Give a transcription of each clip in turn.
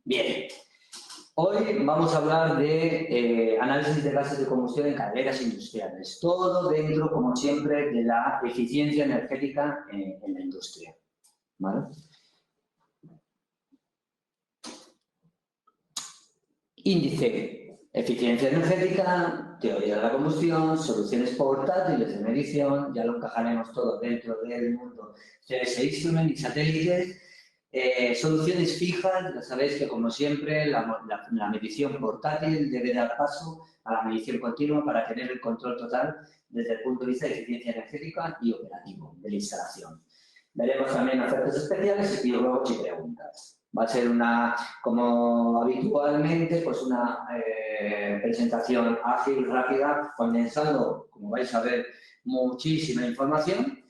Bien, hoy vamos a hablar de análisis de gases de combustión en calderas industriales. Todo dentro, como siempre, de la eficiencia energética en la industria. ¿Vale? Índice, eficiencia energética, teoría de la combustión, soluciones portátiles de medición, ya lo encajaremos todo dentro del mundo CS Instrument y satélites. Soluciones fijas, ya sabéis que como siempre la medición portátil debe dar paso a la medición continua para tener el control total desde el punto de vista de eficiencia energética y operativo de la instalación. Veremos también ofertas especiales y luego si preguntas. Va a ser como habitualmente, pues una presentación ágil, rápida, condensando, como vais a ver, muchísima información.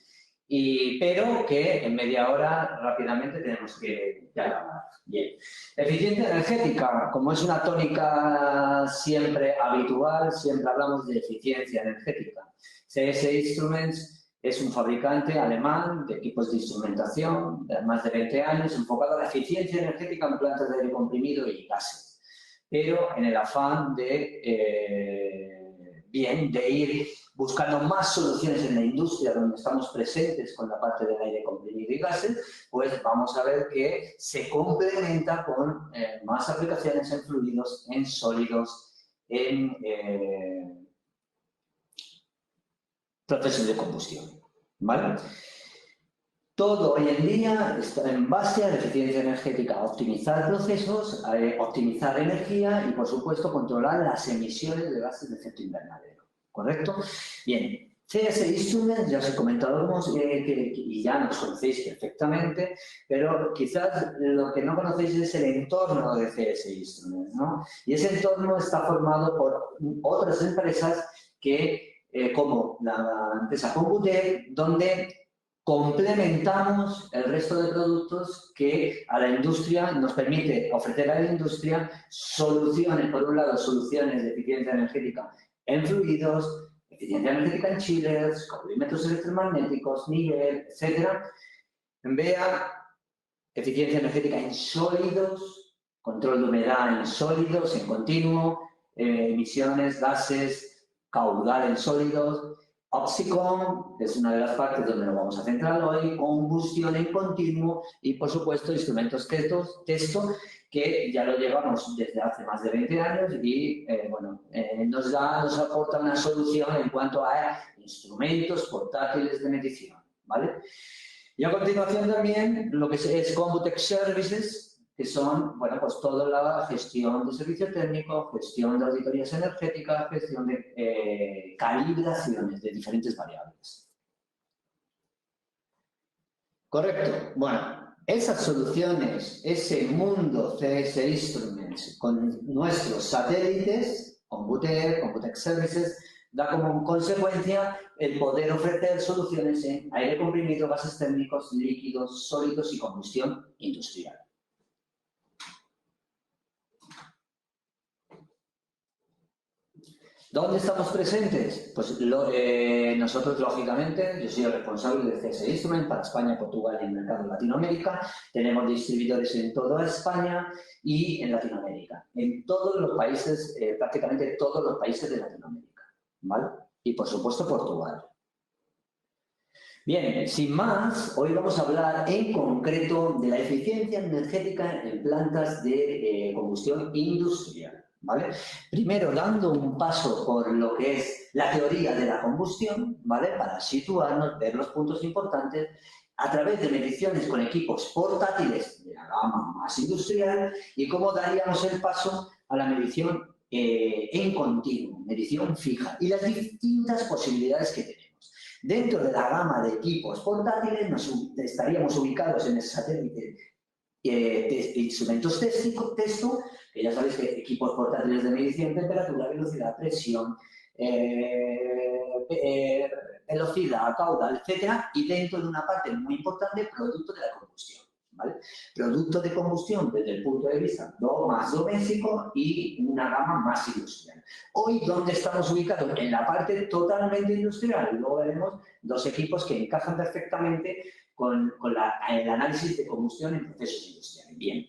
Pero que en media hora rápidamente tenemos que acabar. Bien. Eficiencia energética, como es una tónica siempre habitual, siempre hablamos de eficiencia energética. CS Instruments es un fabricante alemán de equipos de instrumentación de más de 20 años enfocado a la eficiencia energética en plantas de aire comprimido y gases, pero en el afán de ir buscando más soluciones en la industria donde estamos presentes con la parte del aire comprimido y gases, pues vamos a ver que se complementa con más aplicaciones en fluidos, en sólidos, en procesos de combustión. ¿Vale? Todo hoy en día está en base a la eficiencia energética, optimizar procesos, optimizar energía y, por supuesto, controlar las emisiones de gases de efecto invernadero. ¿Correcto? Bien, CS Instruments, ya os he comentado y ya nos conocéis perfectamente, pero quizás lo que no conocéis es el entorno de CS Instruments, ¿no? Y ese entorno está formado por otras empresas como la empresa Computer, donde complementamos el resto de productos que a la industria nos permite ofrecer a la industria soluciones, por un lado, soluciones de eficiencia energética en fluidos, eficiencia energética en chillers, colorimétros electromagnéticos, nivel, etc. Vea eficiencia energética en sólidos, control de humedad en sólidos, en continuo, emisiones, gases, caudal en sólidos. Oxycom es una de las partes donde nos vamos a centrar hoy, combustión en continuo y, por supuesto, instrumentos texto que ya lo llevamos desde hace más de 20 años y, nos aporta una solución en cuanto a instrumentos portátiles de medición, ¿vale? Y a continuación también lo que es Computex Services, que son, pues toda la gestión de servicio técnico, gestión de auditorías energéticas, gestión de calibraciones de diferentes variables. Correcto. Bueno, esas soluciones, ese mundo CS Instruments con nuestros satélites, Computex Services, da como consecuencia el poder ofrecer soluciones en aire comprimido, gases térmicos, líquidos, sólidos y combustión industrial. ¿Dónde estamos presentes? Pues nosotros, lógicamente, yo soy el responsable de CS Instruments para España, Portugal y el mercado de Latinoamérica. Tenemos distribuidores en toda España y en Latinoamérica. En todos los países, prácticamente todos los países de Latinoamérica. ¿Vale? Y, por supuesto, Portugal. Bien, sin más, hoy vamos a hablar en concreto de la eficiencia energética en plantas de combustión industrial. ¿Vale? Primero, dando un paso por lo que es la teoría de la combustión, ¿vale? Para situarnos, ver los puntos importantes, a través de mediciones con equipos portátiles de la gama más industrial y cómo daríamos el paso a la medición en continuo, medición fija y las distintas posibilidades que tenemos. Dentro de la gama de equipos portátiles estaríamos ubicados en el satélite instrumentos texto, que ya sabéis que equipos portátiles de medición, temperatura, velocidad, presión, velocidad, caudal, etcétera, y dentro de una parte muy importante, producto de la combustión. ¿Vale? Producto de combustión desde el punto de vista más doméstico y una gama más industrial. Hoy, ¿dónde estamos ubicados? En la parte totalmente industrial. Y luego veremos dos equipos que encajan perfectamente con el análisis de combustión en procesos industriales. Bien.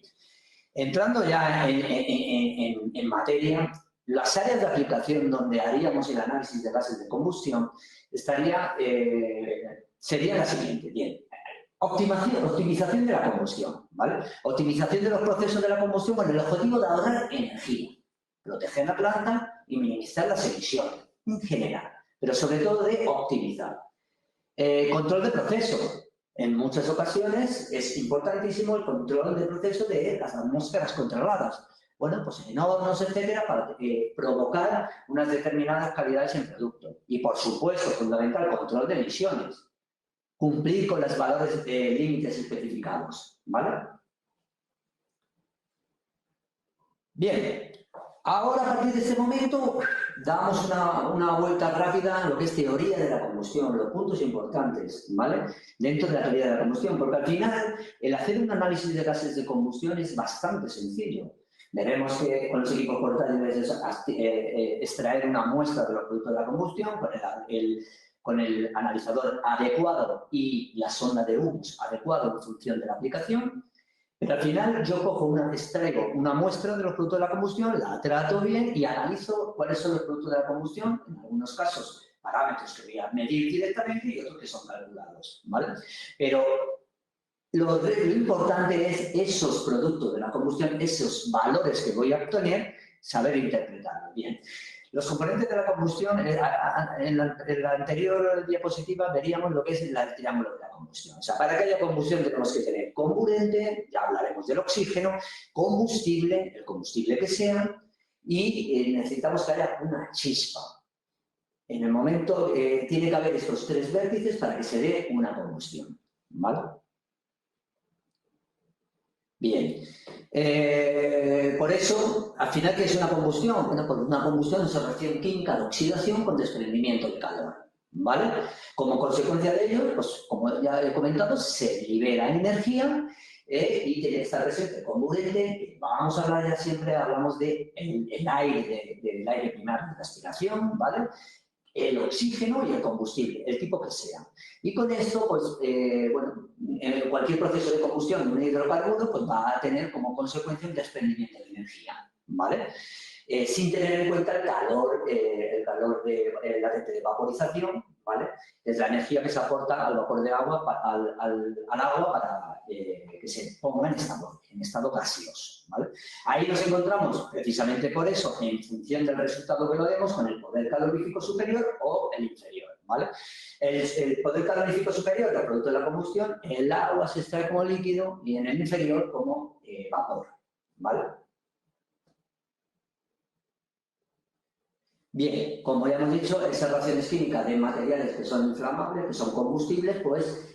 Entrando ya en materia, las áreas de aplicación donde haríamos el análisis de gases de combustión sería la siguiente. Bien, optimización de la combustión, ¿vale? Optimización de los procesos de la combustión con el objetivo de ahorrar energía, proteger la planta y minimizar las emisiones en general, pero sobre todo de optimizar. Control de procesos. En muchas ocasiones es importantísimo el control de proceso de las atmósferas controladas. Bueno, pues en hornos, etcétera, para provocar unas determinadas calidades en producto. Y, por supuesto, fundamental, control de emisiones. Cumplir con los valores de límites especificados, ¿vale? Bien, ahora a partir de este momento damos una vuelta rápida a lo que es teoría de la combustión, los puntos importantes, ¿vale? Dentro de la teoría de la combustión, porque al final el hacer un análisis de gases de combustión es bastante sencillo. Veremos que con los equipos portátiles es extraer una muestra de los productos de la combustión con el analizador adecuado y la sonda de humos adecuado en función de la aplicación. Pero al final yo extraigo una muestra de los productos de la combustión, la trato bien y analizo cuáles son los productos de la combustión, en algunos casos parámetros que voy a medir directamente y otros que son calculados, ¿vale? Pero lo importante es esos productos de la combustión, esos valores que voy a obtener, saber interpretarlos bien. Los componentes de la combustión, en la anterior diapositiva veríamos lo que es el triángulo de la combustión. O sea, para que haya combustión tenemos que tener comburente, ya hablaremos del oxígeno, combustible, el combustible que sea, y necesitamos que haya una chispa. En el momento tiene que haber estos tres vértices para que se dé una combustión, ¿vale? Bien. Por eso, al final, ¿qué es una combustión? Bueno, pues una combustión es una reacción química de oxidación con desprendimiento de calor, ¿vale? Como consecuencia de ello, pues como ya he comentado, se libera energía y tiene que estar presente el comburente. Vamos a hablar ya siempre, hablamos del aire, del aire primario de respiración, ¿vale? El oxígeno y el combustible, el tipo que sea. Y con esto, pues, bueno, en cualquier proceso de combustión de un hidrocarburo, pues va a tener como consecuencia un desprendimiento de energía, ¿vale? Sin tener en cuenta el calor latente de vaporización, ¿vale? Es la energía que se aporta al vapor de agua, al agua para que se ponga en estado gaseoso, ¿vale? Ahí nos encontramos, precisamente por eso, en función del resultado que lo demos, con el poder calorífico superior o el inferior, ¿vale? El poder calorífico superior, el producto de la combustión, el agua se extrae como líquido y en el inferior como vapor, ¿vale? Bien, como ya hemos dicho, esas reacciones químicas de materiales que son inflamables, que son combustibles, pues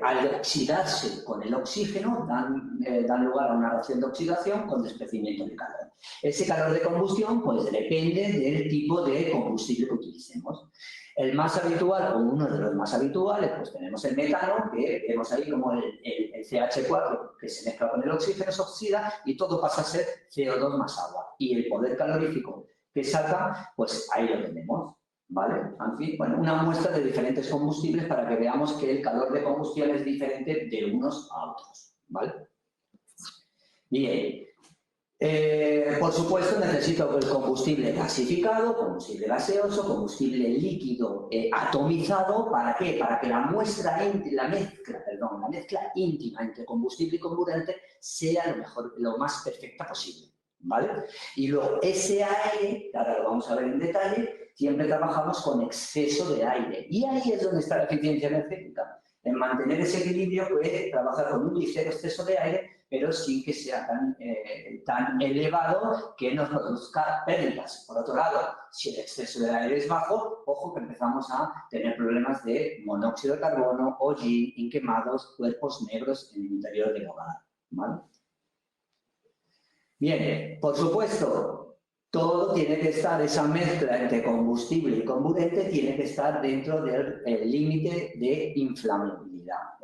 al oxidarse con el oxígeno dan lugar a una reacción de oxidación con desprendimiento de calor. Ese calor de combustión pues depende del tipo de combustible que utilicemos. El más habitual, o uno de los más habituales, pues tenemos el metano, que vemos ahí como el CH4, que se mezcla con el oxígeno, se oxida y todo pasa a ser CO2 más agua. Y el poder calorífico que saca, pues ahí lo tenemos, ¿vale? En fin, bueno, una muestra de diferentes combustibles para que veamos que el calor de combustión es diferente de unos a otros, ¿vale? Bien. Por supuesto, necesito el combustible gasificado, combustible gaseoso, combustible líquido atomizado. ¿Para qué? Para que la mezcla íntima entre combustible y comburente sea lo más perfecta posible, ¿vale? Y luego, ese aire, ahora lo vamos a ver en detalle, siempre trabajamos con exceso de aire. Y ahí es donde está la eficiencia energética. En mantener ese equilibrio, puede trabajar con un ligero exceso de aire, pero sin que sea tan elevado que nos produzca pérdidas. Por otro lado, si el exceso de aire es bajo, ojo que empezamos a tener problemas de monóxido de carbono, hollín, inquemados, cuerpos negros en el interior del hogar, ¿vale? Bien, por supuesto, todo tiene que estar, esa mezcla entre combustible y comburente tiene que estar dentro del límite de inflamabilidad,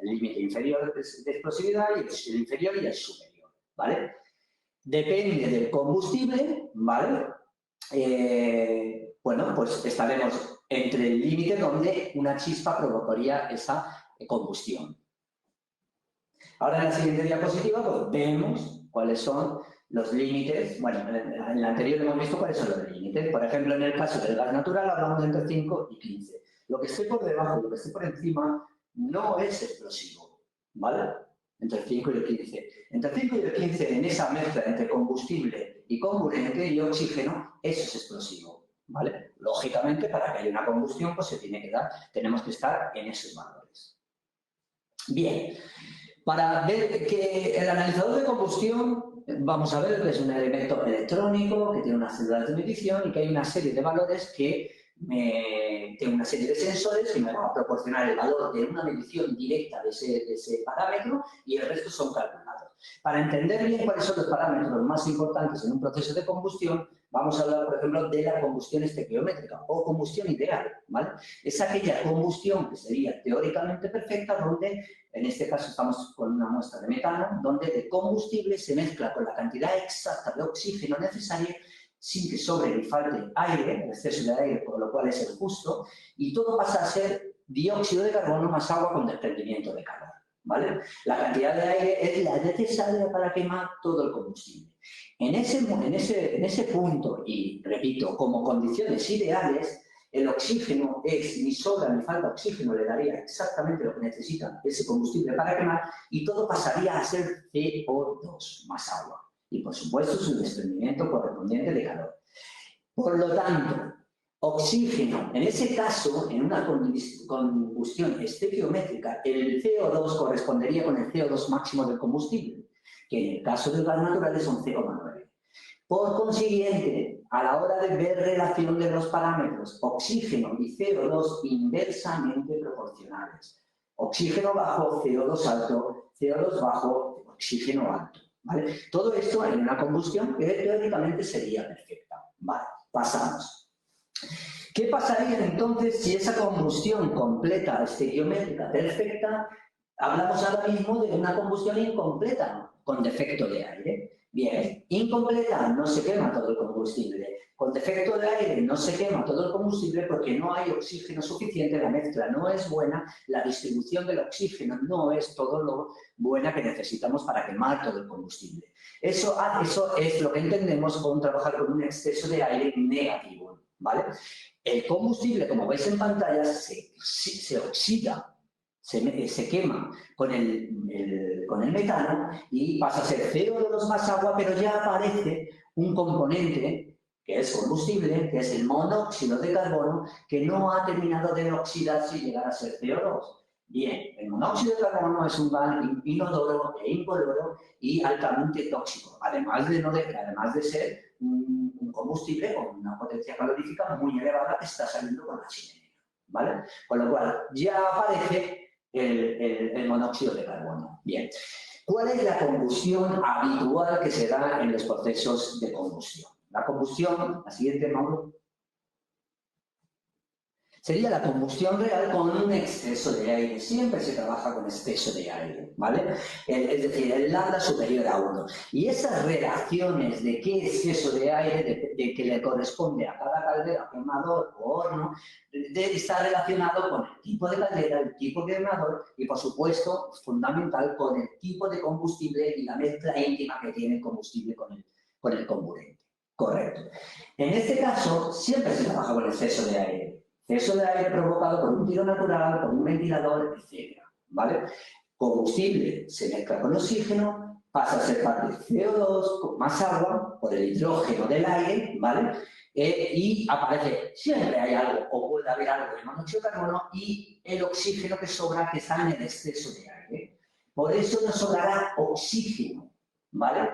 el límite inferior de explosividad y el inferior y el superior, ¿vale? Depende del combustible, ¿vale? Bueno, pues estaremos entre el límite donde una chispa provocaría esa combustión. Ahora en la siguiente diapositiva pues, vemos cuáles son los límites. Bueno, en la anterior hemos visto cuáles son los límites. Por ejemplo, en el caso del gas natural hablamos de entre 5 y 15. Lo que esté por debajo y lo que esté por encima no es explosivo, ¿vale? Entre el 5 y el 15. Entre el 5 y el 15, en esa mezcla entre combustible y comburente y oxígeno, eso es explosivo, ¿vale? Lógicamente, para que haya una combustión, pues tenemos que estar en esos valores. Bien, para ver que el analizador de combustión, vamos a ver que es un elemento electrónico, que tiene unas células de medición y que hay una serie de valores que tengo una serie de sensores que me van a proporcionar el valor de una medición directa de ese parámetro y el resto son calculados. Para entender bien cuáles son los parámetros más importantes en un proceso de combustión, vamos a hablar, por ejemplo, de la combustión estequiométrica o combustión ideal, ¿vale? Es aquella combustión que sería teóricamente perfecta donde, en este caso estamos con una muestra de metano, donde el combustible se mezcla con la cantidad exacta de oxígeno necesaria sin que sobre ni falte aire, el exceso de aire, por lo cual es el justo, y todo pasa a ser dióxido de carbono más agua con desprendimiento de calor, ¿vale? La cantidad de aire es la necesaria para quemar todo el combustible. En ese punto, y repito, como condiciones ideales, el oxígeno ni sobra ni falta oxígeno, le daría exactamente lo que necesita ese combustible para quemar y todo pasaría a ser CO2 más agua. Y, por supuesto, su desprendimiento correspondiente de calor. Por lo tanto, oxígeno, en ese caso, en una combustión estequiométrica, el CO2 correspondería con el CO2 máximo del combustible, que en el caso del gas natural son 0,9. Por consiguiente, a la hora de ver relación de los parámetros oxígeno y CO2 inversamente proporcionales. Oxígeno bajo, CO2 alto, CO2 bajo, oxígeno alto. ¿Vale? Todo esto en una combustión que teóricamente sería perfecta. Vale, pasamos. ¿Qué pasaría entonces si esa combustión completa, estequiométrica, perfecta, hablamos ahora mismo de una combustión incompleta, con defecto de aire? Bien, incompleta, no se quema todo el combustible. Con defecto de aire no se quema todo el combustible porque no hay oxígeno suficiente, la mezcla no es buena, la distribución del oxígeno no es todo lo buena que necesitamos para quemar todo el combustible. Eso es lo que entendemos con trabajar con un exceso de aire negativo, ¿vale? El combustible, como veis en pantalla, se oxida, se quema con el metano y pasa a ser CO2 más agua, pero ya aparece un componente que es combustible, que es el monóxido de carbono, que no ha terminado de oxidarse y llegar a ser CO2. Bien, el monóxido de carbono es un gas inodoro e incoloro y altamente tóxico, además de ser un combustible con una potencia calorífica muy elevada que está saliendo con la chimenea, ¿vale? Con lo cual, ya aparece el monóxido de carbono. Bien, ¿cuál es la combustión habitual que se da en los procesos de combustión? La combustión, la siguiente, Mauro, sería la combustión real con un exceso de aire. Siempre se trabaja con exceso de aire, ¿vale? Es decir, el lambda superior a 1. Y esas relaciones de qué exceso de aire, de que le corresponde a cada caldera, quemador o horno, debe estar relacionado con el tipo de caldera, el tipo de quemador y, por supuesto, fundamental, con el tipo de combustible y la mezcla íntima que tiene el combustible con el comburente. Correcto. En este caso, siempre se trabaja con exceso de aire. Exceso de aire provocado por un tiro natural, por un ventilador, etc. ¿Vale? Combustible se mezcla con oxígeno, pasa a ser parte de CO2 con más agua por el hidrógeno del aire, ¿vale? Y aparece, siempre hay algo, o puede haber algo de monóxido de carbono y el oxígeno que sobra que está en el exceso de aire. Por eso nos sobrará oxígeno, ¿vale?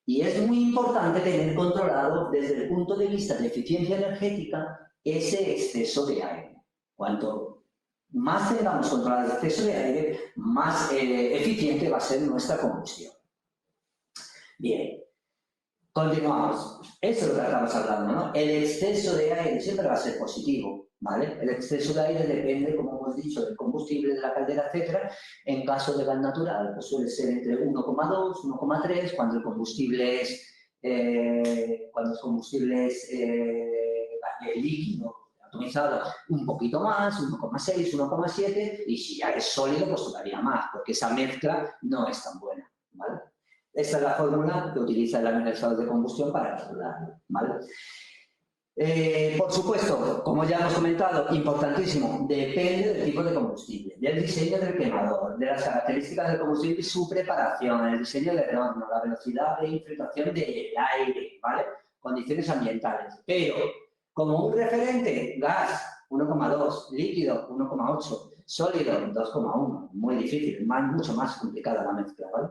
Y es muy importante tener controlado desde el punto de vista de eficiencia energética ese exceso de aire. Cuanto más tengamos controlado el exceso de aire, más eficiente va a ser nuestra combustión. Bien, continuamos. Eso es lo que estamos hablando, ¿no? El exceso de aire siempre va a ser positivo, ¿vale? El exceso de aire depende, como hemos dicho, del combustible, de la caldera, etc. En caso de gas natural, pues suele ser entre 1,2, 1,3, cuando el combustible es líquido, atomizado, un poquito más, 1,6, 1,7, y si ya es sólido, pues todavía más, porque esa mezcla no es tan buena, ¿vale? Esta es la fórmula que utiliza el analizador de combustión para calcularlo, ¿vale? Por supuesto, como ya hemos comentado, importantísimo, depende del tipo de combustible, del diseño del quemador, de las características del combustible y su preparación, el diseño del horno, la velocidad de infiltración del aire, ¿vale? Condiciones ambientales. Pero, como un referente, gas 1,2, líquido 1,8, sólido 2,1. Muy difícil, mucho más complicada la mezcla, ¿vale?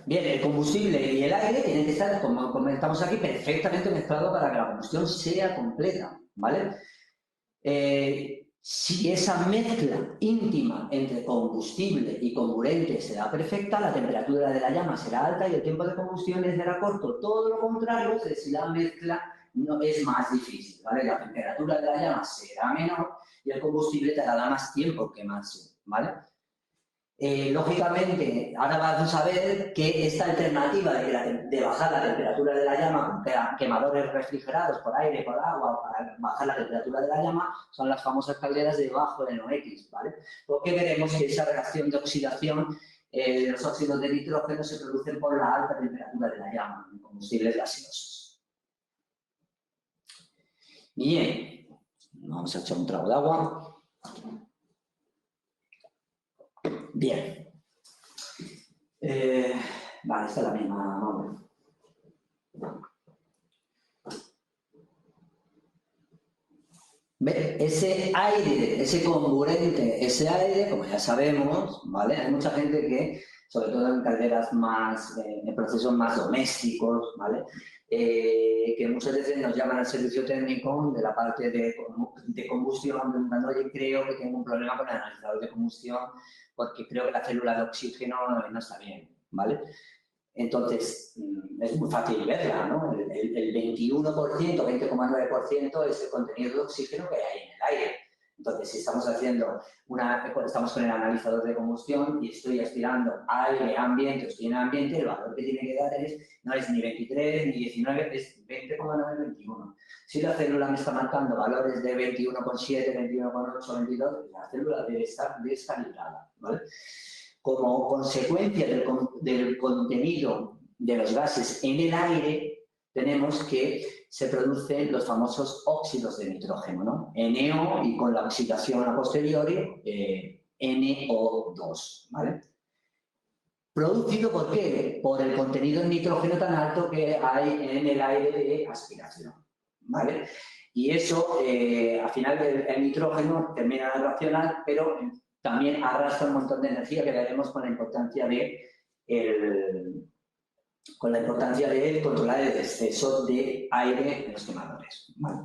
Bien, el combustible y el aire tienen que estar, como comentamos aquí, perfectamente mezclados para que la combustión sea completa, ¿vale? Si esa mezcla íntima entre combustible y comburente será perfecta, la temperatura de la llama será alta y el tiempo de combustión será corto. Todo lo contrario es si la mezcla no es más difícil, ¿vale? La temperatura de la llama será menor y el combustible tardará más tiempo en quemarse, ¿vale? Lógicamente, ahora vamos a ver que esta alternativa de bajar la temperatura de la llama con quemadores refrigerados por aire, por agua, para bajar la temperatura de la llama, son las famosas calderas de bajo NOx, ¿vale? Porque veremos que esa reacción de oxidación de los óxidos de nitrógeno se producen por la alta temperatura de la llama en combustibles gaseosos. Bien, vamos a echar un trago de agua. Bien. Vale, esta es la misma. ¿Ve? Ese aire, ese comburente, ese aire, como ya sabemos, ¿vale? Hay mucha gente que, sobre todo en calderas más, en procesos más domésticos, ¿vale? Que muchas veces nos llaman al servicio técnico de la parte de combustión, preguntando, oye, creo que tengo un problema con el analizador de combustión porque creo que la célula de oxígeno no está bien, ¿vale? Entonces, es muy fácil verla, ¿no? El 21%, 20,9% es el contenido de oxígeno que hay en el aire. Entonces, si estamos estamos con el analizador de combustión y estoy aspirando aire, ambiente, estoy en ambiente, el valor que tiene que dar no es ni 23 ni 19, es 20,9, 21. Si la célula me está marcando valores de 21,7, 21,8, 22, la célula debe estar descalibrada, ¿vale? Como consecuencia del contenido de los gases en el aire, tenemos que se producen los famosos óxidos de nitrógeno, ¿no? NO y con la oxidación a posteriori, NO2, ¿vale? ¿Producido por qué? Por el contenido en nitrógeno tan alto que hay en el aire de aspiración, ¿vale? Y eso, al final, el nitrógeno termina de reaccionar, pero también arrastra un montón de energía que veremos con la importancia de controlar el exceso de aire en los quemadores, ¿vale?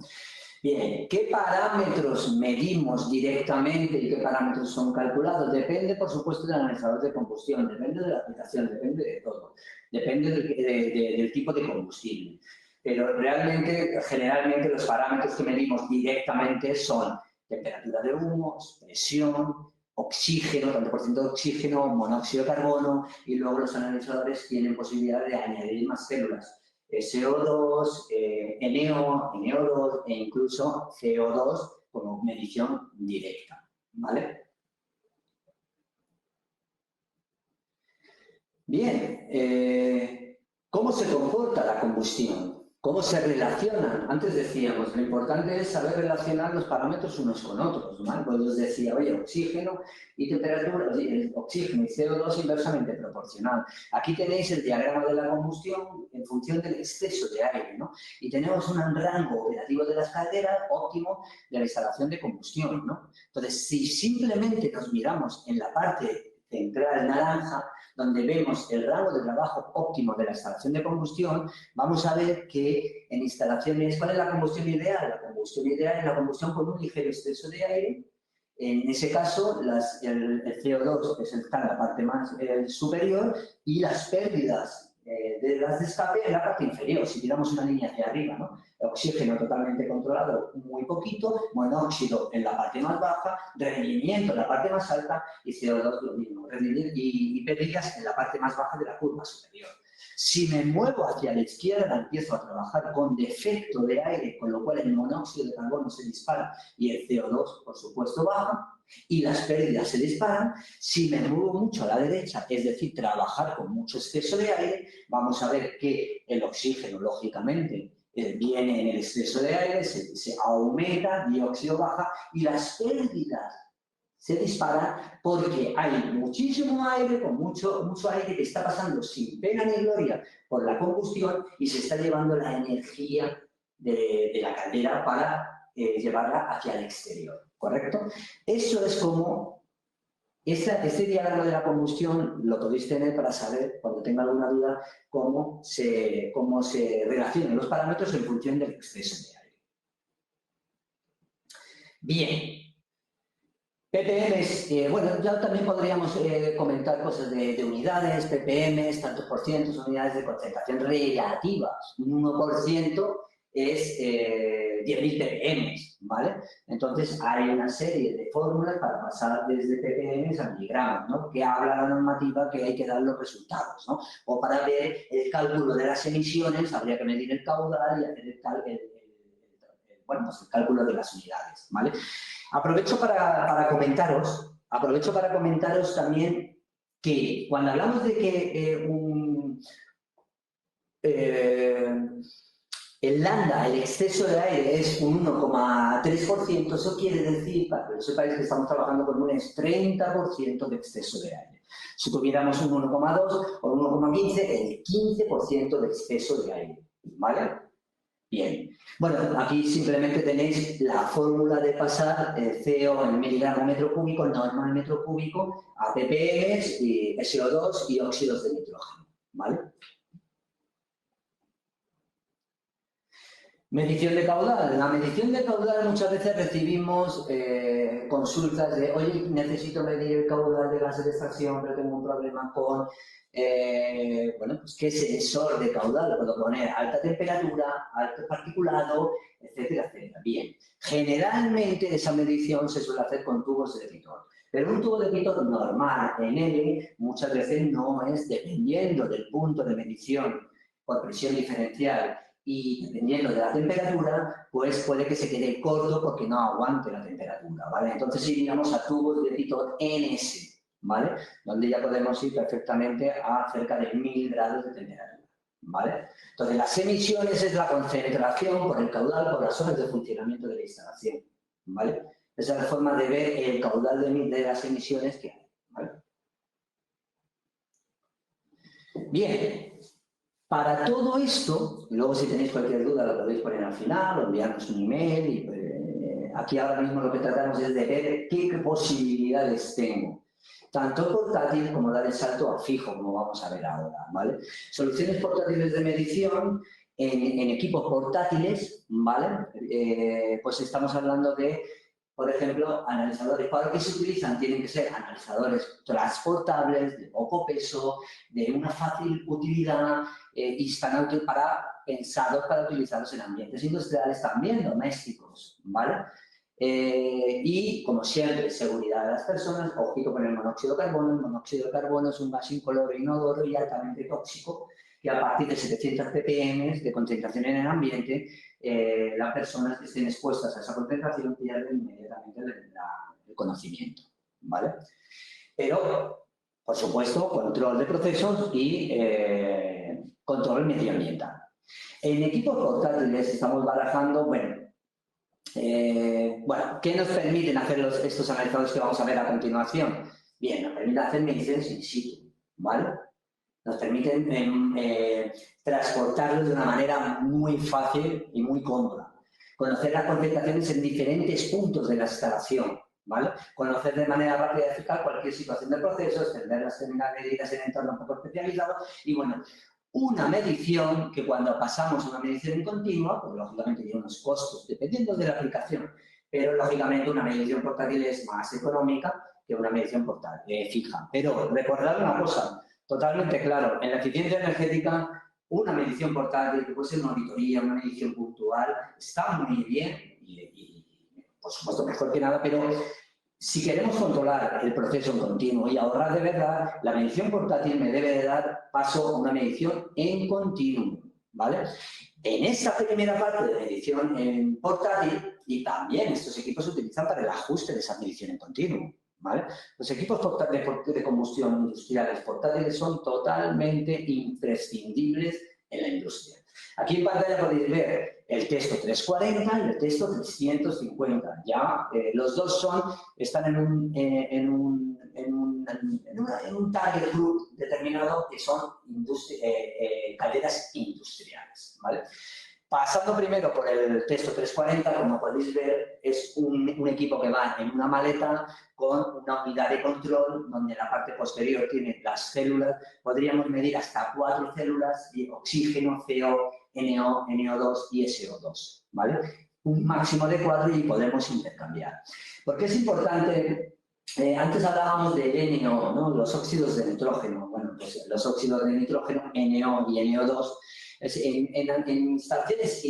Bien, ¿qué parámetros medimos directamente y qué parámetros son calculados? Depende, por supuesto, del analizador de combustión, depende de la aplicación, depende de todo, depende del tipo de combustible. Pero realmente, generalmente, los parámetros que medimos directamente son temperatura de humos, presión, oxígeno, tanto por ciento de oxígeno, monóxido de carbono, y luego los analizadores tienen posibilidad de añadir más células. SO2, NO, NO2 e incluso CO2 como medición directa, ¿vale? Bien, ¿cómo se comporta la combustión? ¿Cómo se relacionan? Antes decíamos, lo importante es saber relacionar los parámetros unos con otros, ¿vale? Pues os decía, oye, oxígeno y temperatura, oxígeno y CO2 inversamente proporcional. Aquí tenéis el diagrama de la combustión en función del exceso de aire, ¿no? Y tenemos un rango operativo de las calderas óptimo de la instalación de combustión, ¿no? Entonces, si simplemente nos miramos en la parte central naranja, donde vemos el rango de trabajo óptimo de la instalación de combustión, vamos a ver que en instalaciones, ¿cuál es la combustión ideal? La combustión ideal es la combustión con un ligero exceso de aire. En ese caso, el CO2 está en la parte más superior y las pérdidas de las de escape en la parte inferior, si tiramos una línea hacia arriba, ¿no? Oxígeno totalmente controlado, muy poquito, monóxido en la parte más baja, rendimiento en la parte más alta y CO2 lo mismo, rendimiento y pérdidas en la parte más baja de la curva superior. Si me muevo hacia la izquierda, empiezo a trabajar con defecto de aire, con lo cual el monóxido de carbono se dispara y el CO2, por supuesto, baja. y las pérdidas se disparan. Si me muevo mucho a la derecha, es decir, trabajar con mucho exceso de aire, vamos a ver que el oxígeno, lógicamente, viene en el exceso de aire, se aumenta, dióxido baja y las pérdidas se disparan porque hay muchísimo aire, con mucho aire que está pasando sin pena ni gloria por la combustión y se está llevando la energía de la caldera para llevarla hacia el exterior, ¿correcto? Eso es como, este diagrama de la combustión lo podéis tener para saber, cuando tenga alguna duda, cómo se relacionan los parámetros en función del exceso de aire. Bien. ppm, bueno, ya también podríamos comentar cosas de unidades, ppm, tantos por cientos, unidades de concentración relativas. Un 1% es 10.000 ppm, ¿vale? Entonces, hay una serie de fórmulas para pasar desde ppm a miligramos, ¿no? Que habla la normativa que hay que dar los resultados, ¿no? O para ver el cálculo de las emisiones, habría que medir el caudal y hacer el cálculo de las unidades, ¿vale? Aprovecho para comentaros también que cuando hablamos de que el lambda, el exceso de aire, es un 1,3%, eso quiere decir, para que lo sepáis, que estamos trabajando con un 30% de exceso de aire. Si tuviéramos un 1,2 o un 1,15, el 15% de exceso de aire, ¿vale? Bien. Bueno, aquí simplemente tenéis la fórmula de pasar CO en miligramo metro cúbico, normal metro cúbico, a ppm, y SO2 y óxidos de nitrógeno, ¿vale? Medición de caudal. La medición de caudal muchas veces recibimos consultas de, oye, necesito medir el caudal de gases de extracción, pero tengo un problema con, bueno, pues qué sensor de caudal puedo poner, alta temperatura, alto particulado, etcétera, etcétera. Bien, generalmente esa medición se suele hacer con tubos de Pitot. Pero un tubo de Pitot normal, en L, muchas veces no es, dependiendo del punto de medición por presión diferencial y dependiendo de la temperatura, pues puede que se quede corto porque no aguante la temperatura, ¿vale? Entonces iríamos a tubos de Pitot NS, ¿vale? Donde ya podemos ir perfectamente a cerca de 1000 grados de temperatura, ¿vale? Entonces las emisiones es la concentración por el caudal, por las horas de funcionamiento de la instalación, ¿vale? Esa es la forma de ver el caudal de las emisiones que hay, ¿vale? Bien. Para todo esto, luego si tenéis cualquier duda lo podéis poner al final o enviarnos un email. Y, aquí ahora mismo lo que tratamos es de ver qué posibilidades tengo. Tanto portátil como dar el salto a fijo, como vamos a ver ahora, ¿vale? Soluciones portátiles de medición en equipos portátiles, ¿vale? Pues estamos hablando de, por ejemplo, analizadores. ¿Para qué se utilizan? Tienen que ser analizadores transportables, de poco peso, de una fácil utilidad, y están pensados para utilizarlos en ambientes industriales, también domésticos, ¿vale? Y, como siempre, seguridad de las personas, ojito con el monóxido de carbono. El monóxido de carbono es un gas incoloro, inodoro y altamente tóxico, que a partir de 700 ppm de concentración en el ambiente, las personas que estén expuestas a esa concentración pierden inmediatamente el conocimiento, ¿vale? Pero, por supuesto, control de procesos y control medioambiental. En equipos portátiles estamos barajando, bueno, ¿qué nos permiten hacer estos analizadores que vamos a ver a continuación? Bien, nos permiten hacer mediciones in situ, ¿vale? Nos permiten transportarlos de una manera muy fácil y muy cómoda. Conocer las concentraciones en diferentes puntos de la instalación, ¿vale? Conocer de manera rápida y eficaz cualquier situación del proceso, extender las medidas en entornos poco especializados y, bueno, una medición que cuando pasamos a una medición continua, pues lógicamente tiene unos costos, dependiendo de la aplicación, pero lógicamente una medición portátil es más económica que una medición fija. Pero recordad una cosa, totalmente claro, en la eficiencia energética, una medición portátil, que puede ser una auditoría, una medición puntual, está muy bien y por supuesto mejor que nada, pero si queremos controlar el proceso en continuo y ahorrar de verdad, la medición portátil me debe de dar paso a una medición en continuo, ¿vale? En esta primera parte de medición en portátil, y también estos equipos se utilizan para el ajuste de esa medición en continuo, ¿vale? Los equipos de combustión industriales portátiles son totalmente imprescindibles en la industria. Aquí en pantalla podéis ver el Testo 340 y el Testo 350. Ya los dos están en un target group determinado que son calderas industriales, ¿vale? Pasando primero por el Testo 340, como podéis ver, es un equipo que va en una maleta con una unidad de control donde en la parte posterior tiene las células. Podríamos medir hasta 4 células de oxígeno, CO, NO, NO2 y SO2, ¿vale? Un máximo de 4 y podemos intercambiar. ¿Por qué es importante? Antes hablábamos de NO, ¿no? Los óxidos de nitrógeno. Bueno, pues los óxidos de nitrógeno, NO y NO2, en instalaciones,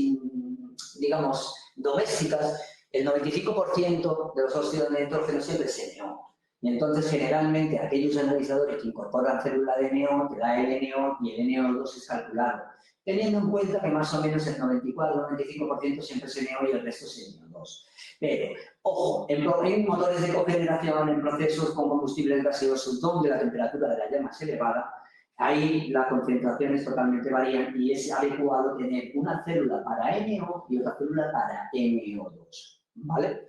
digamos, domésticas, el 95% de los óxidos de nitrógeno siempre es NO. Y entonces, generalmente, aquellos analizadores que incorporan célula de NO, te da el NO y el NO2 es calculado, teniendo en cuenta que más o menos el 94-95% siempre es NO y el resto es NO2. Pero, ojo, en motores de cogeneración, en procesos con combustibles gaseosos donde la temperatura de la llama es elevada, ahí las concentraciones totalmente varían y es adecuado tener una célula para NO y otra célula para NO2, ¿vale?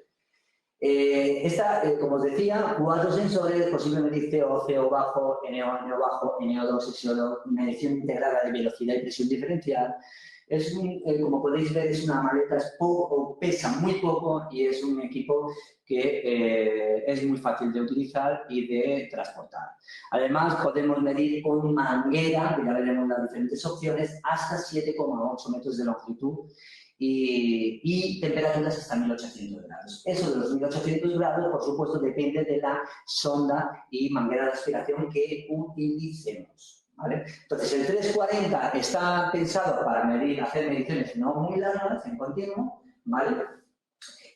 Como os decía, 4 sensores, posiblemente CO, CO bajo, NO, NO bajo, NO2, SO2, medición integrada de velocidad y presión diferencial. Como podéis ver, es una maleta, pesa muy poco y es un equipo que es muy fácil de utilizar y de transportar. Además, podemos medir con manguera, que ya veremos las diferentes opciones, hasta 7,8 metros de longitud y temperaturas hasta 1800 grados. Eso de los 1800 grados, por supuesto, depende de la sonda y manguera de aspiración que utilicemos. ¿Vale? Entonces, el 340 está pensado para hacer mediciones no muy largas, en continuo, ¿vale?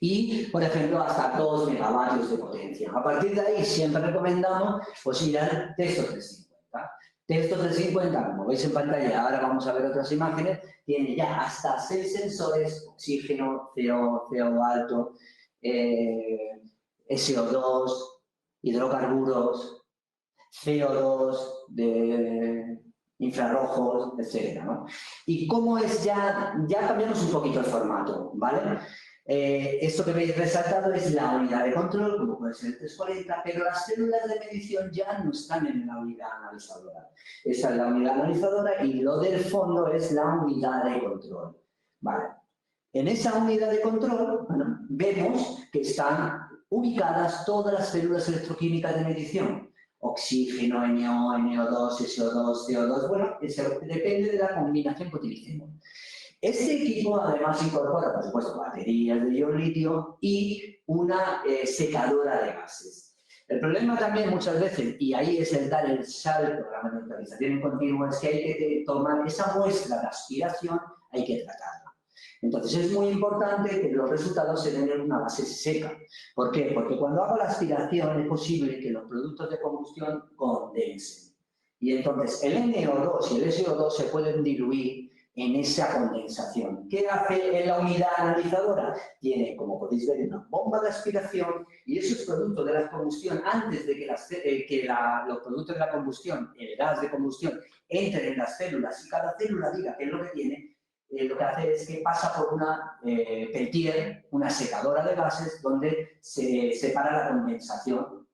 Y, por ejemplo, hasta 2 megavatios de potencia. A partir de ahí, siempre recomendamos pues, ir al Testo 350. Testo 350, como veis en pantalla, ahora vamos a ver otras imágenes, tiene ya hasta 6 sensores, oxígeno, CO alto, SO2, hidrocarburos, CO2, de infrarrojos, etcétera, ¿no? Y cómo es ya cambiamos un poquito el formato, ¿vale? Esto que veis resaltado es la unidad de control, como puede ser el 340, pero las células de medición ya no están en la unidad analizadora. Esa es la unidad analizadora y lo del fondo es la unidad de control, ¿vale? En esa unidad de control, bueno, vemos que están ubicadas todas las células electroquímicas de medición. Oxígeno, NO, NO2, SO2, CO2, bueno, eso depende de la combinación que utilicemos. Este equipo además incorpora, por supuesto, baterías de ion litio y una secadora de gases. El problema también muchas veces, y ahí es el dar el salto a la monitorización en continuo, es que hay que tomar esa muestra de aspiración, hay que tratarla. Entonces, es muy importante que los resultados se den en una base seca. ¿Por qué? Porque cuando hago la aspiración es posible que los productos de combustión condensen. Y entonces, el NO2 y el SO2 se pueden diluir en esa condensación. ¿Qué hace en la unidad analizadora? Tiene, como podéis ver, una bomba de aspiración y esos productos de la combustión, antes de que los productos de la combustión, el gas de combustión, entren en las células y cada célula diga qué es lo que tiene, lo que hace es que pasa por una Peltier, una secadora de gases, donde se separa la condensación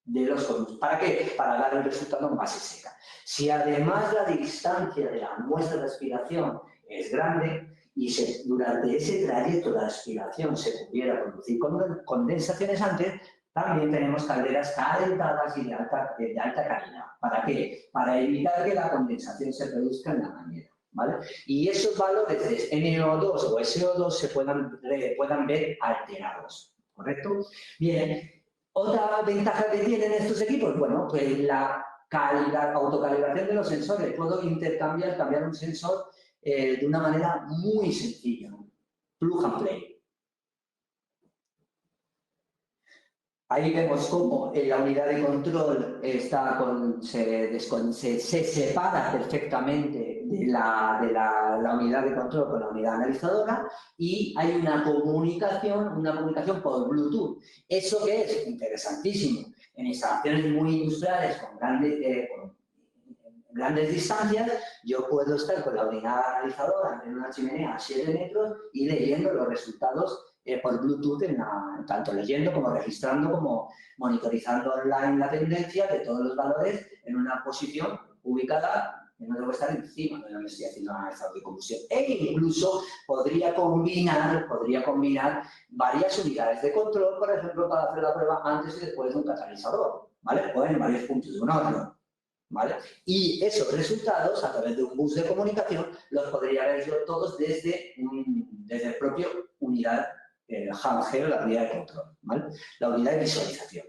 de los combustibles. ¿Para qué? Para dar el resultado en base seca. Si además la distancia de la muestra de aspiración es grande y durante ese trayecto de aspiración se pudiera producir condensaciones antes, también tenemos calderas calentadas y de alta calidad. ¿Para qué? Para evitar que la condensación se produzca en la manguera. ¿Vale? Y esos valores de NO2 o SO2 se puedan ver alterados, ¿correcto? Bien, otra ventaja que tienen estos equipos, bueno, pues la autocalibración de los sensores. Puedo cambiar un sensor de una manera muy sencilla, plug and play. Ahí vemos cómo la unidad de control se separa perfectamente de la unidad de control con la unidad analizadora y hay una comunicación por Bluetooth. ¿Eso qué es? Interesantísimo. En instalaciones muy industriales con grandes distancias, yo puedo estar con la unidad analizadora en una chimenea a 7 metros y leyendo los resultados por Bluetooth, tanto leyendo como registrando, como monitorizando online la tendencia de todos los valores en una posición ubicada, que no debo estar encima de donde estoy haciendo analizador de combustión. E incluso podría combinar varias unidades de control, por ejemplo, para hacer la prueba antes y después de un catalizador, ¿vale? O en varios puntos de un horno, ¿vale? Y esos resultados, a través de un bus de comunicación, los podría ver yo todos desde el propio unidad handheld, la unidad de control, ¿vale? La unidad de visualización.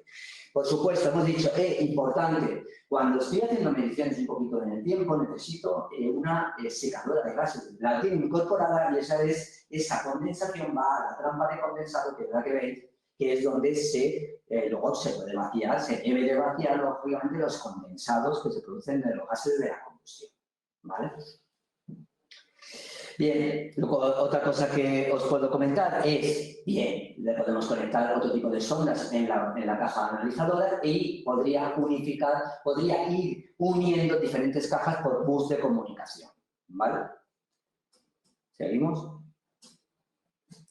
Por supuesto, hemos dicho, importante, cuando estoy haciendo mediciones un poquito en el tiempo, necesito una secadora de gases. La tengo incorporada y esa condensación va a la trampa de condensado, que es la que veis, que es donde luego se puede vaciar, se debe de vaciar, lógicamente, los condensados que se producen de los gases de la combustión, ¿vale? Bien, luego otra cosa que os puedo comentar es, bien, le podemos conectar otro tipo de sondas en la caja analizadora y podría ir uniendo diferentes cajas por bus de comunicación, ¿vale? ¿Seguimos?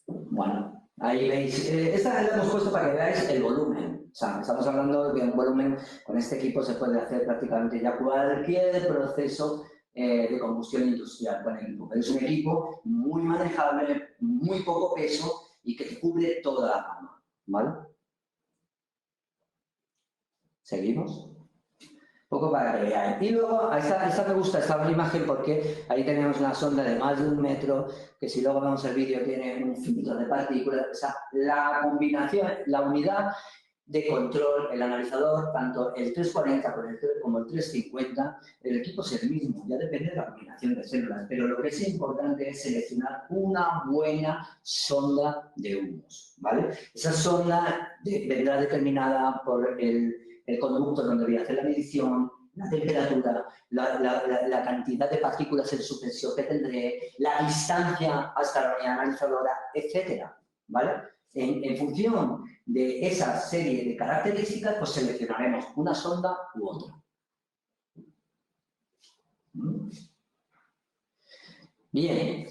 Bueno, ahí veis, esta la hemos puesto para que veáis el volumen. O sea, estamos hablando de un volumen, con este equipo se puede hacer prácticamente ya cualquier proceso de combustión industrial con el equipo. Pero es un equipo muy manejable, muy poco peso y que te cubre toda la gama, ¿vale? ¿Seguimos? Un poco para que veáis. Y luego, esta me gusta, esta imagen, porque ahí tenemos una sonda de más de 1 metro, que si luego vemos el vídeo tiene un filtro de partículas. O sea, la combinación, la unidad de control, el analizador, tanto el 340 como el 350, el equipo es el mismo, ya depende de la combinación de células, pero lo que es importante es seleccionar una buena sonda de humos, ¿vale? Esa sonda vendrá determinada por el conducto donde voy a hacer la medición, la temperatura, la cantidad de partículas en suspensión que tendré, la distancia hasta la unidad analizadora, etcétera, ¿vale? En función de esa serie de características, pues seleccionaremos una sonda u otra. Bien.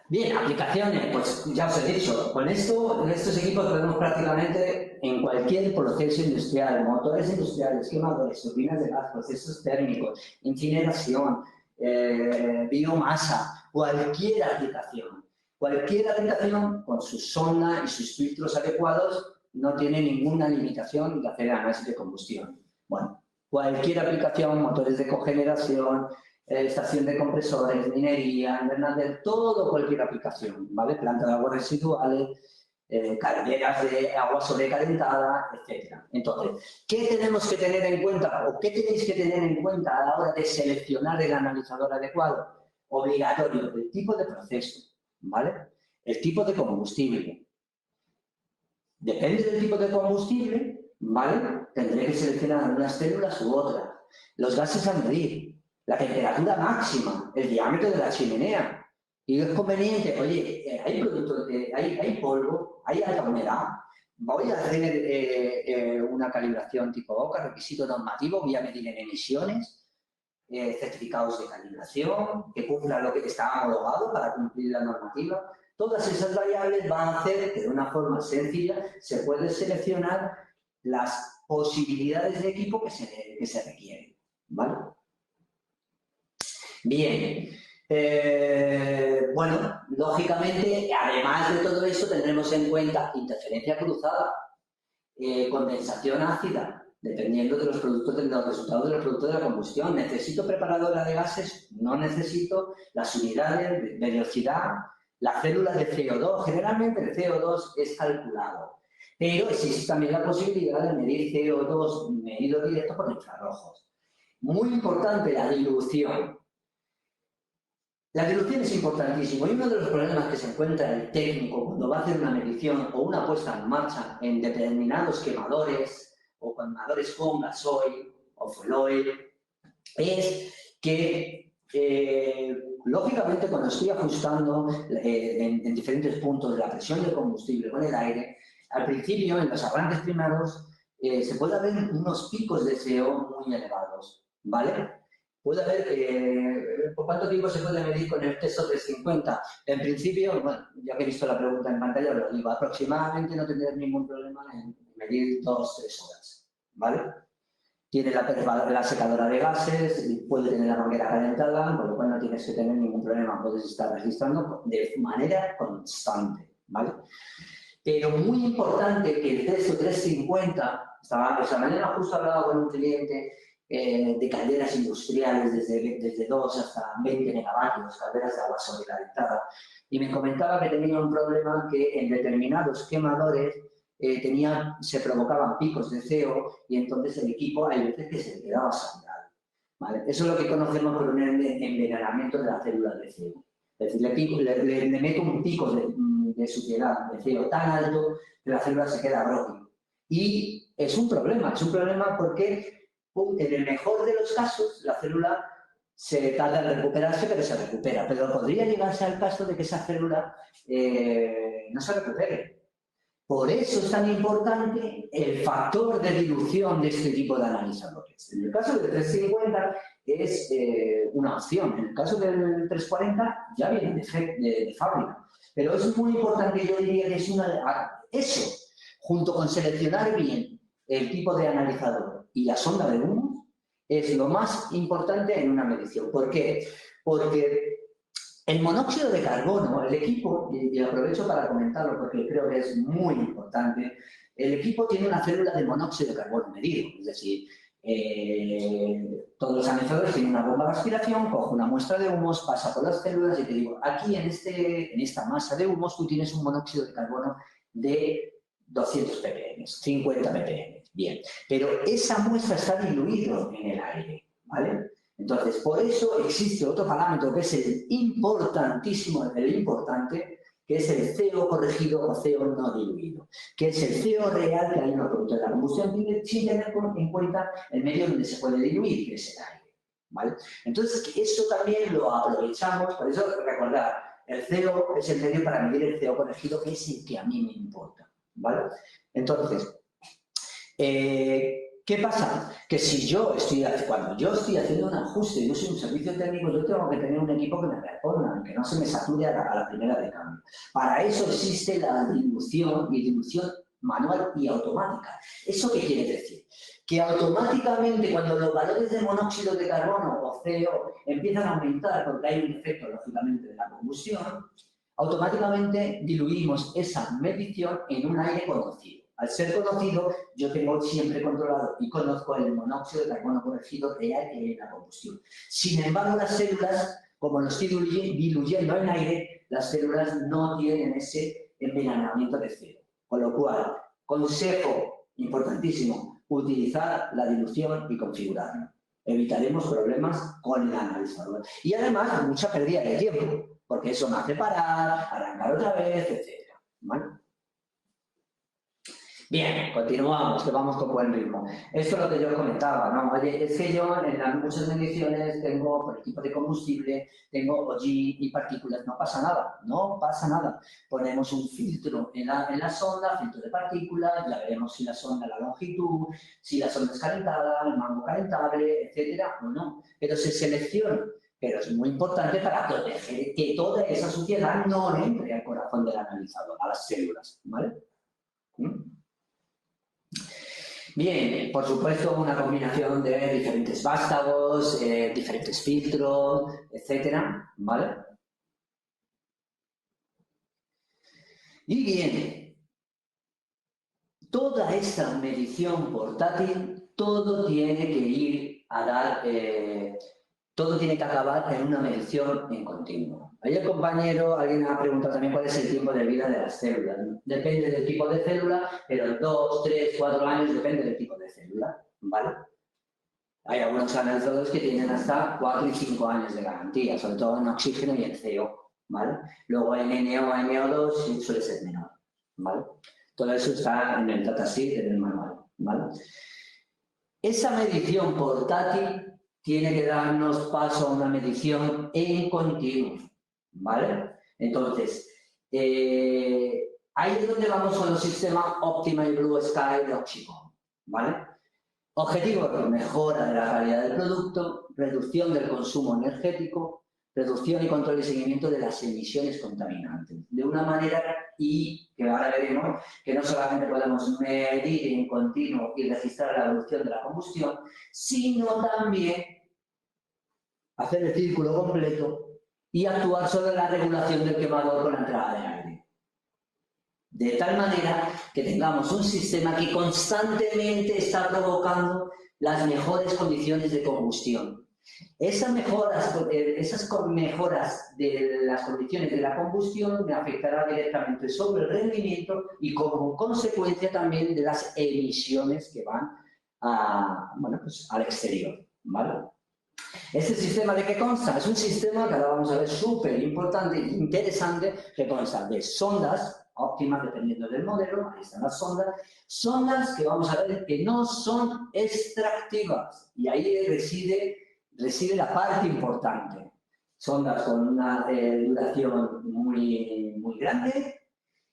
Bien, aplicaciones, pues ya os he dicho, con estos equipos podemos prácticamente en cualquier proceso industrial, motores industriales, quemadores, turbinas de gas, procesos térmicos, incineración, biomasa, cualquier aplicación con su sonda y sus filtros adecuados no tiene ninguna limitación de hacer análisis de combustión. Bueno, cualquier aplicación, motores de cogeneración, estación de compresores, minería, invernadero, cualquier aplicación, ¿vale? Planta de aguas residuales, calderas de agua sobrecalentada, etc. Entonces, ¿qué tenemos que tener en cuenta o qué tenéis que tener en cuenta a la hora de seleccionar el analizador adecuado? Obligatorio, el tipo de proceso, ¿vale? El tipo de combustible. Depende del tipo de combustible, ¿vale? Tendré que seleccionar unas células u otras. Los gases a medir, la temperatura máxima, el diámetro de la chimenea. Y es conveniente, oye, hay productos, hay polvo, hay alta humedad. Voy a hacer una calibración tipo OCA, requisito normativo, voy a medir en emisiones, certificados de calibración, que cumplan lo que está homologado para cumplir la normativa. Todas esas variables van a hacer que de una forma sencilla se puede seleccionar las posibilidades de equipo que se requieren, ¿vale? Bien, bueno, lógicamente, además de todo eso, tendremos en cuenta interferencia cruzada, condensación ácida, dependiendo de los resultados de los productos de la combustión. ¿Necesito preparadora de gases? No necesito. Las unidades de velocidad, las células de CO2. Generalmente el CO2 es calculado, pero existe también la posibilidad de medir CO2 medido directo por infrarrojos. Muy importante la dilución. La dilución es importantísimo y uno de los problemas que se encuentra el técnico cuando va a hacer una medición o una puesta en marcha en determinados quemadores o quemadores con gasoil o fuel oil es que, lógicamente, cuando estoy ajustando en diferentes puntos la presión del combustible con el aire, al principio, en los arranques primeros, se puede haber unos picos de CO muy elevados, ¿vale? Puede haber, ¿por cuánto tiempo se puede medir con el TESO 350? En principio, bueno, ya que he visto la pregunta en pantalla, lo digo, aproximadamente no tendrás ningún problema en medir 2-3 horas, ¿vale? Tiene la secadora de gases, puede tener la manguera calentada, con lo cual no tienes que tener ningún problema, puedes estar registrando de manera constante, ¿vale? Pero muy importante que el TESO 350, esta mañana justo hablaba con un cliente de calderas industriales desde 2 hasta 20 megavatios, calderas de agua solidarizada, y me comentaba que tenía un problema que en determinados quemadores se provocaban picos de CO y entonces el equipo hay veces que se le quedaba saturado, ¿vale? Eso es lo que conocemos por un envenenamiento de la célula de CO. Es decir, le meto un pico de suciedad, de CO tan alto que la célula se queda bróquila. Y es un problema porque en el mejor de los casos la célula se tarda en recuperarse, pero se recupera. Pero podría llegarse al caso de que esa célula no se recupere. Por eso es tan importante el factor de dilución de este tipo de analizadores. En el caso del 350 es una opción. En el caso del 340 ya viene de fábrica. Pero es muy importante, yo diría que es eso, junto con seleccionar bien el tipo de analizador y la sonda de humo, es lo más importante en una medición. ¿Por qué? Porque el monóxido de carbono, el equipo, y aprovecho para comentarlo porque creo que es muy importante, el equipo tiene una célula de monóxido de carbono medido, es decir, todos los analizadores tienen una bomba de aspiración, cojo una muestra de humos, pasa por las células y te digo, aquí en esta masa de humos tú tienes un monóxido de carbono de 200 ppm, 50 ppm, bien, pero esa muestra está diluida en el aire, ¿vale? Entonces, por eso existe otro parámetro que es el importantísimo, el importante, que es el CO corregido o CO no diluido, que es el CO real que hay en los productos de la combustión sin tener en cuenta el medio donde se puede diluir, que es el aire, ¿vale? Entonces, eso también lo aprovechamos, por eso recordar, el CO es el medio para medir el CO corregido, que es el que a mí me importa, ¿vale? Entonces, ¿qué pasa? Que cuando yo estoy haciendo un ajuste, yo soy un servicio técnico, yo tengo que tener un equipo que me responda, que no se me sature a la primera de cambio. Para eso existe la dilución manual y automática. ¿Eso qué quiere decir? Que automáticamente cuando los valores de monóxido de carbono o CO empiezan a aumentar, porque hay un efecto, lógicamente, de la combustión, automáticamente diluimos esa medición en un aire conocido. Al ser conocido, yo tengo siempre controlado y conozco el monóxido de carbono corregido real que hay en la combustión. Sin embargo, las células, como lo estoy diluyendo en aire, las células no tienen ese envenenamiento de CO. Con lo cual, consejo importantísimo, utilizar la dilución y configurarla. Evitaremos problemas con el analizador. Y además, mucha pérdida de tiempo, porque eso me hace parar, arrancar otra vez, etc. ¿Vale? Bien, continuamos, que vamos con buen ritmo. Esto es lo que yo comentaba, ¿no? Oye, es que yo en muchas mediciones tengo, por el tipo de combustible, tengo OG y partículas, no pasa nada, no pasa nada. Ponemos un filtro en la sonda, filtro de partículas, ya veremos si la sonda, la longitud, si la sonda es calentada, el mango calentable, etcétera, o no. Pero se selecciona. Pero es muy importante para proteger que toda esa suciedad no entre al corazón del analizador, a las células, ¿vale? Bien, por supuesto, una combinación de diferentes vástagos, diferentes filtros, etcétera, ¿vale? Y bien, toda esta medición portátil, todo tiene que ir a dar, todo tiene que acabar en una medición en continuo. Ahí el compañero, alguien ha preguntado también cuál es el tiempo de vida de las células. Depende del tipo de célula, pero 2, 3, 4 años depende del tipo de célula, ¿vale? Hay algunos analizadores que tienen hasta 4 y 5 años de garantía, sobre todo en oxígeno y en CO, ¿vale? Luego en NO, NO2 suele ser menor, ¿vale? Todo eso está en el datasheet, en el manual, ¿vale? Esa medición portátil tiene que darnos paso a una medición en continuo, ¿vale? Entonces, ahí es donde vamos con los sistemas Optima y Blue Sky de Oxycom, ¿vale? Objetivos: mejora de la calidad del producto, reducción del consumo energético, reducción y control y seguimiento de las emisiones contaminantes. De una manera, y que ahora veremos, que no solamente podemos medir en continuo y registrar la evolución de la combustión, sino también hacer el círculo completo y actuar sobre la regulación del quemador con la entrada de aire. De tal manera que tengamos un sistema que constantemente está provocando las mejores condiciones de combustión. Esas mejoras de las condiciones de la combustión me afectará directamente sobre el rendimiento y como consecuencia también de las emisiones que van al exterior, ¿vale? ¿Este sistema de qué consta? Es un sistema que ahora vamos a ver súper importante e interesante, que consta de sondas óptimas dependiendo del modelo, ahí están las sondas que vamos a ver que no son extractivas, y ahí reside la parte importante. Sondas con una duración muy grande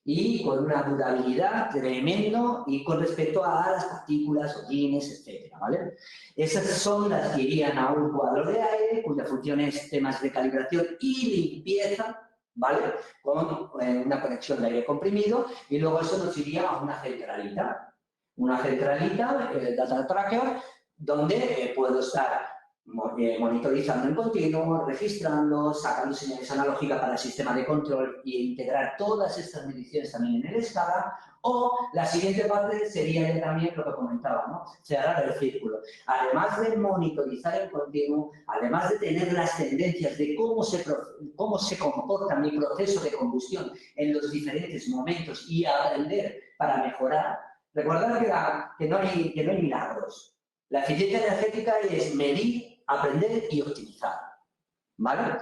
y con una durabilidad tremendo y con respecto a las partículas, hollines, etcétera, ¿vale? Esas sondas que irían a un cuadro de aire cuya función es temas de calibración y limpieza, ¿vale? Con una conexión de aire comprimido, y luego eso nos iría a una centralita, data tracker, donde puedo estar monitorizando en continuo, registrando, sacando señales analógicas para el sistema de control e integrar todas estas mediciones también en el SCADA. O la siguiente parte sería también lo que comentaba, ¿no? Cerrar el círculo. Además de monitorizar en continuo, además de tener las tendencias de cómo se comporta mi proceso de combustión en los diferentes momentos y aprender para mejorar, recordar que no hay milagros. La eficiencia energética es medir, aprender y optimizar, ¿vale?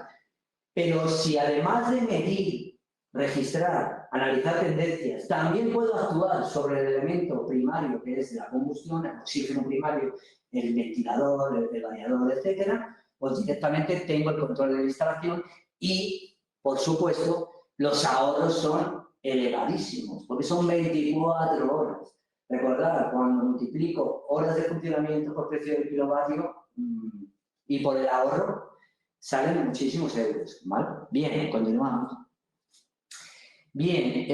Pero si además de medir, registrar, analizar tendencias, también puedo actuar sobre el elemento primario que es la combustión, el oxígeno primario, el ventilador, el variador, etcétera, pues directamente tengo el control de la instalación y, por supuesto, los ahorros son elevadísimos, porque son 24 horas. Recordad, cuando multiplico horas de funcionamiento por precio del kilovatio y por el ahorro, salen muchísimos euros, ¿vale? Bien, continuamos. Bien,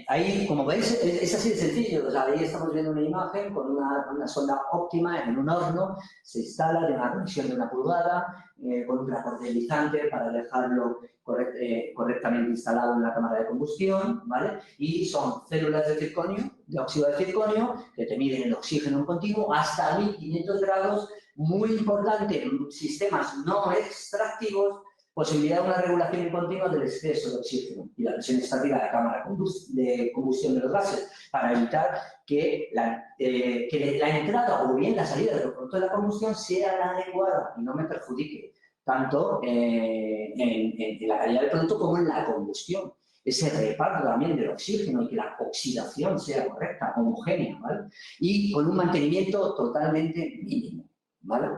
ahí, como veis, es así de sencillo. O sea, ahí estamos viendo una imagen con una sonda óptima en un horno, se instala de una conexión de 1 pulgada, con un transportabilizante para dejarlo correctamente instalado en la cámara de combustión, ¿vale? Y son células de circonio, de óxido de circonio, que te miden el oxígeno en continuo hasta 1500 grados, muy importante en sistemas no extractivos, posibilidad de una regulación continua del exceso de oxígeno y la presión estática de la cámara de combustión de los gases, para evitar que la entrada o bien la salida del producto de la combustión sea la adecuada y no me perjudique tanto en la calidad del producto como en la combustión. Ese reparto también del oxígeno y que la oxidación sea correcta, homogénea, ¿vale? Y con un mantenimiento totalmente mínimo, ¿vale?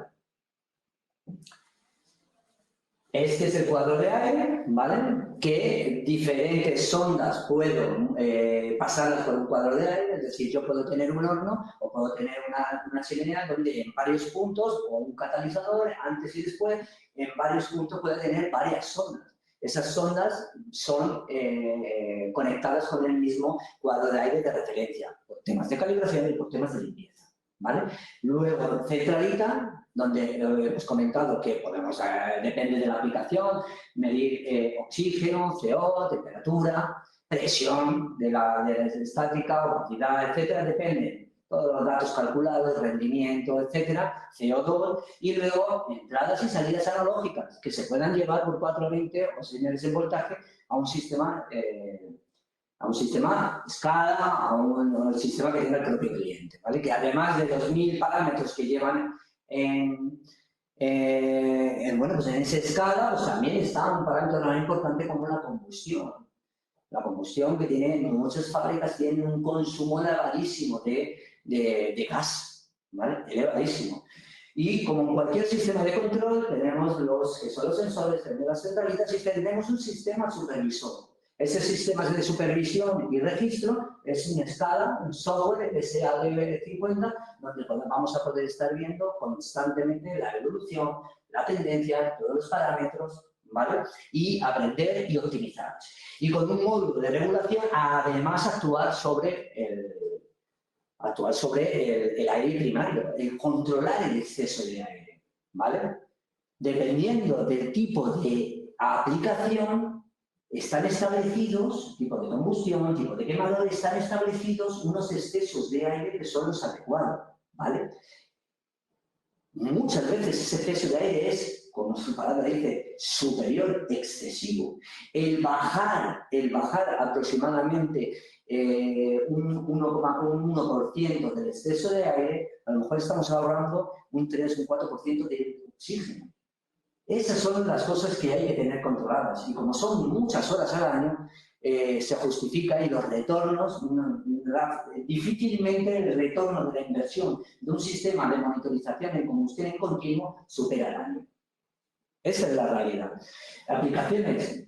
Este es el cuadro de aire, ¿vale? Que diferentes sondas puedo pasarlas por un cuadro de aire, es decir, yo puedo tener un horno o puedo tener una chimenea donde en varios puntos, o un catalizador, antes y después, en varios puntos puede tener varias sondas. Esas sondas son conectadas con el mismo cuadro de aire de referencia, por temas de calibración y por temas de limpieza, ¿vale? Luego, centralita, donde hemos comentado que podemos, depende de la aplicación, medir oxígeno, CO, temperatura, presión de la estática, opacidad, etcétera, depende. Todos los datos calculados, rendimiento, etcétera, CO2, y luego entradas y salidas analógicas que se puedan llevar por 420 o señales en voltaje a un sistema a un sistema escala, a un sistema que tenga el propio cliente, ¿vale? Que además de los 1000 parámetros que llevan bueno, pues en esa escala, pues también está un parámetro tan importante como la combustión. La combustión que tiene, muchas fábricas tienen un consumo elevadísimo de gas, ¿vale? Elevadísimo. Y como en cualquier sistema de control, tenemos los que son los sensores, tenemos las centralitas y tenemos un sistema supervisor. Ese sistema de supervisión y registro es una escala, un software SAD50, donde vamos a poder estar viendo constantemente la evolución, la tendencia, todos los parámetros, ¿vale? Y aprender y optimizar. Y con un módulo de regulación, además actuar sobre el aire primario, el controlar el exceso de aire, ¿vale? Dependiendo del tipo de aplicación, están establecidos, tipo de combustión, tipo de quemador, están establecidos unos excesos de aire que son los adecuados, ¿vale? Muchas veces ese exceso de aire es, como su palabra dice, superior, excesivo. El bajar aproximadamente un 1% del exceso de aire, a lo mejor estamos ahorrando un 3 o un 4% de oxígeno. Esas son las cosas que hay que tener controladas y como son muchas horas al año, se justifica y los retornos, difícilmente el retorno de la inversión de un sistema de monitorización en combustión en continuo supera el año. Esa es la realidad. Aplicaciones,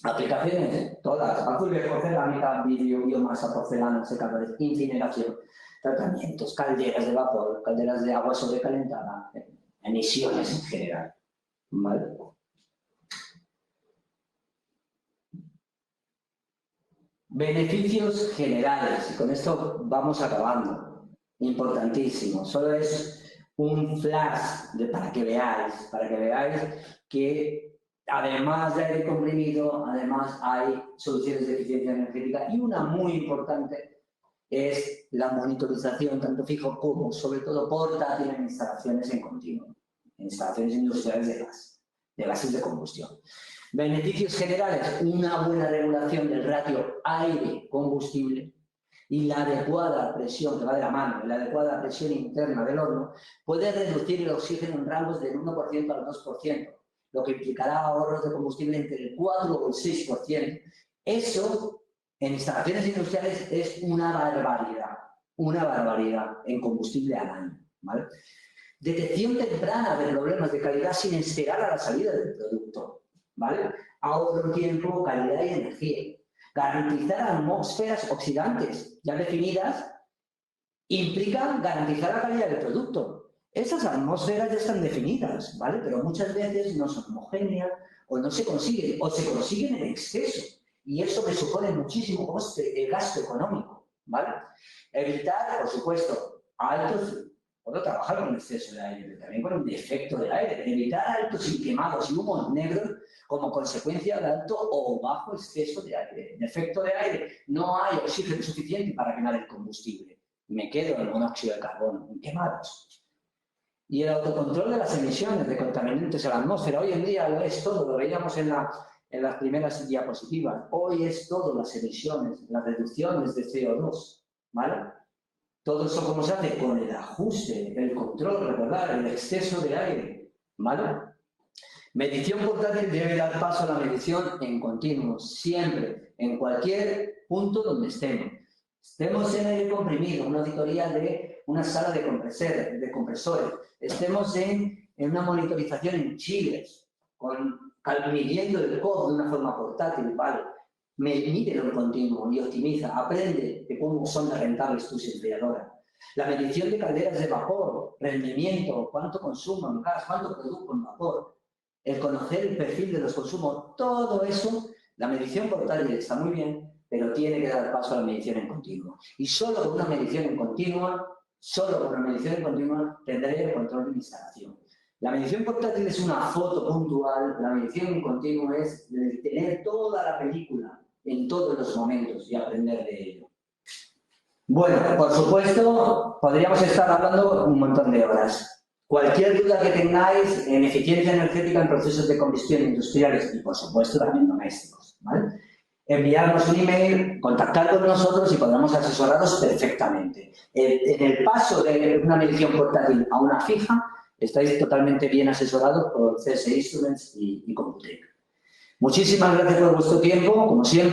aplicaciones, todas, azul de porcelánica, vidrio, biomasa, porcelana, secadores, incineración, tratamientos, calderas de vapor, calderas de agua sobrecalentada, emisiones en general, ¿vale? Beneficios generales, y con esto vamos acabando, importantísimo, solo es un flash para que veáis que además de aire comprimido, además hay soluciones de eficiencia energética y una muy importante es la monitorización, tanto fijo como, sobre todo, portátil en instalaciones en continuo, en instalaciones industriales de gases de combustión. Beneficios generales, una buena regulación del ratio aire-combustible y la adecuada presión, que va de la mano, la adecuada presión interna del horno, puede reducir el oxígeno en rangos del 1% al 2%, lo que implicará ahorros de combustible entre el 4 o el 6%. Eso en instalaciones industriales es una barbaridad en combustible al año, ¿vale? Detección temprana de problemas de calidad sin esperar a la salida del producto, ¿vale? Ahorro tiempo, calidad y energía. Garantizar atmósferas oxidantes ya definidas implica garantizar la calidad del producto. Esas atmósferas ya están definidas, ¿vale? Pero muchas veces no son homogéneas o no se consiguen, o se consiguen en exceso. Y eso me supone muchísimo gasto económico, ¿vale? Evitar, por supuesto, puedo trabajar con exceso de aire, pero también con un defecto de aire. Evitar altos y quemados y humos negros como consecuencia de alto o bajo exceso de aire. Defecto de aire, no hay oxígeno suficiente para quemar el combustible. Me quedo en monóxido de carbono, en quemados. Y el autocontrol de las emisiones de contaminantes a la atmósfera. Hoy en día lo es todo, lo veíamos en las primeras diapositivas. Hoy es todo las emisiones, las reducciones de CO2, ¿vale? Todo eso, ¿cómo se hace? Con el ajuste, el control, recordar, el exceso de aire, ¿vale? Medición portátil debe dar paso a la medición en continuo, siempre, en cualquier punto donde estemos. Estemos en aire comprimido, una auditoría de una sala de compresores. Estemos en una monitorización en chiles, midiendo el COP de una forma portátil, ¿vale? Mídelo en continuo y optimiza, aprende de cómo son de rentables tus enfriadoras. La medición de calderas de vapor, rendimiento, cuánto consumo en gas, cuánto produzco en vapor, el conocer el perfil de los consumos, todo eso, la medición portátil está muy bien, pero tiene que dar paso a la medición en continuo. Y solo con una medición en continua, tendré el control de mi instalación. La medición portátil es una foto puntual, la medición en continuo es tener toda la película en todos los momentos y aprender de ello. Bueno, por supuesto, podríamos estar hablando un montón de horas. Cualquier duda que tengáis en eficiencia energética en procesos de combustión industriales y, por supuesto, también domésticos, ¿vale? enviarnos un email, contactar con nosotros y podremos asesoraros perfectamente. En el paso de una medición portátil a una fija, estáis totalmente bien asesorados por CSI Instruments y Computec. Muchísimas gracias por vuestro tiempo, como siempre.